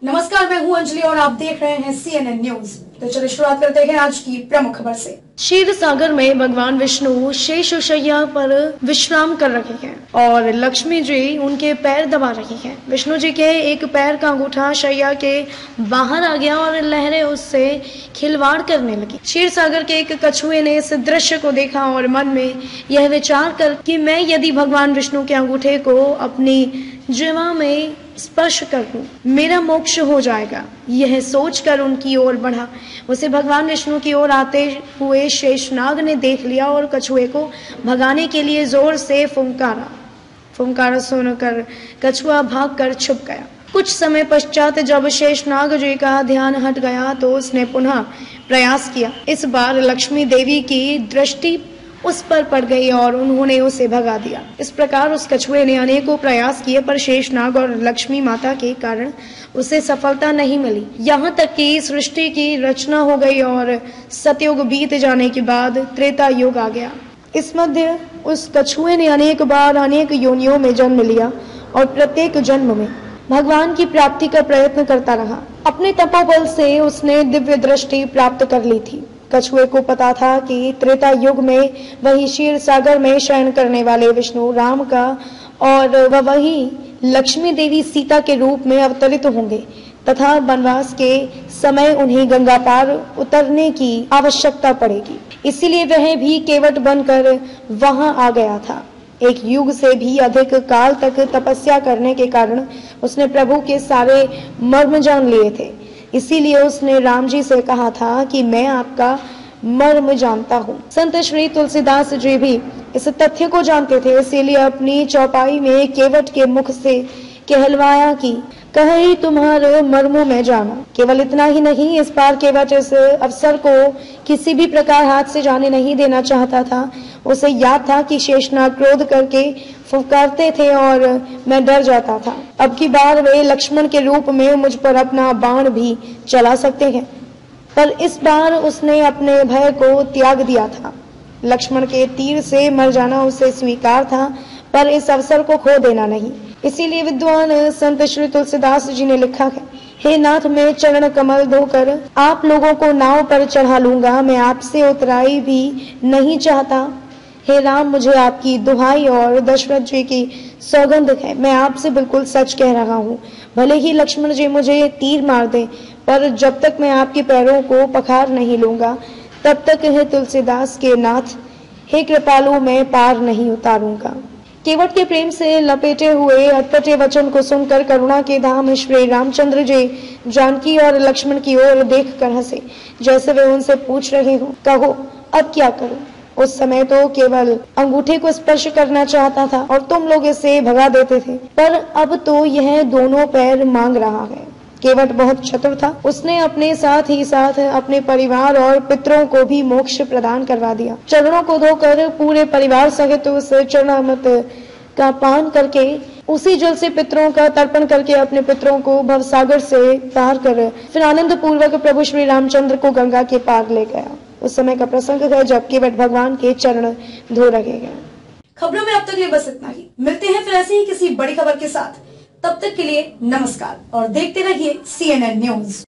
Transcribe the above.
नमस्कार, मैं हूं अंजलि और आप देख रहे हैं CNN न्यूज। तो चलिए शुरुआत करते हैं आज की प्रमुख खबर से। क्षीर सागर में भगवान विष्णु शेष शैया पर विश्राम कर रहे हैं और लक्ष्मी जी उनके पैर दबा रही हैं। विष्णु जी के एक पैर का अंगूठा शैया के बाहर आ गया और लहरें उससे खिलवाड़ करने लगी। क्षीर सागर के एक कछुए ने इस दृश्य को देखा और मन में यह विचार कर कि मैं यदि भगवान विष्णु के अंगूठे को अपनी जिह्वा में स्पर्श कर दूं, मेरा मोक्ष हो जाएगा। यह सोचकर उनकी ओर बढ़ा। उसे भगवान विष्णु की ओर आते हुए शेषनाग ने देख लिया और कछुए को भगाने के लिए जोर से फुंकारा सुनकर कछुआ भागकर छुप गया। कुछ समय पश्चात जब शेषनाग जी का ध्यान हट गया तो उसने पुनः प्रयास किया। इस बार लक्ष्मी देवी की दृष्टि उस पर पड़ गई और उन्होंने उसे भगा दिया। इस प्रकार उस कछुए ने अनेकों प्रयास किए पर शेषनाग और लक्ष्मी माता के कारण उसे सफलता नहीं मिली। यहाँ तक कि सृष्टि की रचना हो गई और सतयुग बीत जाने के बाद त्रेता युग आ गया। इस मध्य उस कछुए ने अनेक बार अनेक योनियों में जन्म लिया और प्रत्येक जन्म में भगवान की प्राप्ति का प्रयत्न करता रहा। अपने तपोबल से उसने दिव्य दृष्टि प्राप्त कर ली थी। कछुए को पता था कि त्रेता युग में वही क्षीर सागर में शयन करने वाले विष्णु राम का और वही लक्ष्मी देवी सीता के रूप में अवतरित होंगे तथा वनवास के समय उन्हें गंगा पार उतरने की आवश्यकता पड़ेगी। इसीलिए वह भी केवट बनकर वहां आ गया था। एक युग से भी अधिक काल तक तपस्या करने के कारण उसने प्रभु के सारे मर्म जान लिए थे। इसीलिए उसने राम जी से कहा था कि मैं आपका मर्म जानता हूँ। संत श्री तुलसीदास जी भी इस तथ्य को जानते थे, इसीलिए अपनी चौपाई में केवट के मुख से कहलवाया कि कहीं तुम्हारे मर्मों में जाना। केवल इतना ही नहीं, इस बार केवट इस अवसर को किसी भी प्रकार हाथ से जाने नहीं देना चाहता था। उसे याद था कि शेषनाग क्रोध करके फुफकारते थे और मैं डर जाता था। अब की बार वे लक्ष्मण के रूप में मुझ पर अपना बाण भी चला सकते हैं, पर इस बार उसने अपने भय को त्याग दिया था। लक्ष्मण के तीर से मर जाना उसे स्वीकार था, पर इस अवसर को खो देना नहीं। इसीलिए विद्वान संत श्री तुलसीदास जी ने लिखा है, हे नाथ, मैं चरण कमल धोकर आप लोगों को नाव पर चढ़ा लूंगा। मैं आपसे उतराई भी नहीं चाहता। हे राम, मुझे आपकी दुहाई और दशरथ जी की सौगंध है, मैं आपसे बिल्कुल सच कह रहा हूँ। भले ही लक्ष्मण जी मुझे तीर मार दें, पर जब तक मैं आपके पैरों को पखार नहीं लूंगा तब तक हे तुलसीदास के नाथ, हे कृपालु, मैं पार नहीं उतारूंगा। केवट के प्रेम से लपेटे हुए अटपटे वचन को सुनकर करुणा के धाम श्री रामचंद्र जी जानकी और लक्ष्मण की ओर देखकर हंसे, जैसे वे उनसे पूछ रहे हो, कहो अब क्या करूं। उस समय तो केवल अंगूठे को स्पर्श करना चाहता था और तुम लोग इसे भगा देते थे, पर अब तो यह दोनों पैर मांग रहा है। केवट बहुत चतुर था। उसने अपने साथ ही साथ अपने परिवार और पितरों को भी मोक्ष प्रदान करवा दिया। चरणों को धोकर पूरे परिवार सहित उस चरणामृत का पान करके उसी जल से पितरों का तर्पण करके अपने पितरों को भवसागर से पार कर फिर आनंद पूर्वक प्रभु श्री रामचंद्र को गंगा के पार ले गया। उस समय का प्रसंग है जब केवट भगवान के चरण धो रखे गए। खबरों में अब तक लिए बस इतना ही। मिलते हैं फिर ऐसे ही किसी बड़ी खबर के साथ। तब तक के लिए नमस्कार और देखते रहिए CNN न्यूज।